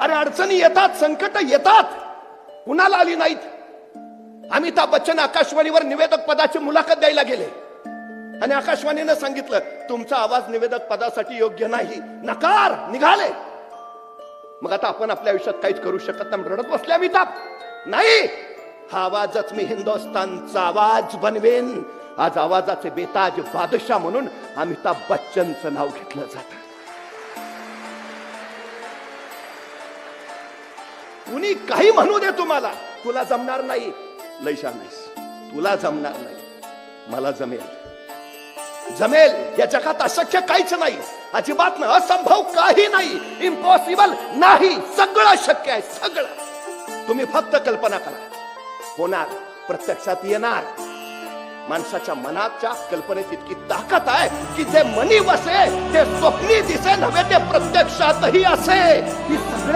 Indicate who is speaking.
Speaker 1: अरे अडचणी येतात, संकट येतात, कुणाला आली नाहीत? अमिताभ बच्चन आकाशवाणीवर निवेदक पदाची मुलाखत द्यायला गेले आणि आकाशवाणीनं सांगितलं तुमचा आवाज निवेदक पदासाठी योग्य नाही, नकार, निघाले. मग आता आपण आपल्या आयुष्यात काहीच करू शकत नाही, रडत बसले अमिताभ. नाही, हा आवाजच मी हिंदुस्थानचा आवाज बनवेन. आज आवाजाचे बेताज बादशाह म्हणून अमिताभ बच्चनचं नाव घेतलं जात. कुणी काही म्हणू दे तुम्हाला, तुला जमणार नाही, लैशा नाहीस, तुला जमणार नाही, मला जमेल. जमेल, या जगात अशक्य काहीच नाही, अजिबात नाही, असंभव काही नाही, इम्पॉसिबल नाही, सगळं शक्य आहे, सगळं. तुम्ही फक्त कल्पना करा, होणार, प्रत्यक्षात येणार. माणसाच्या मनाच्या कल्पनेत इतकी ताकद आहे की जे मनी वसे ते स्वप्नी दिसे नव्हे ते प्रत्यक्षातही असे. ही सगळ्या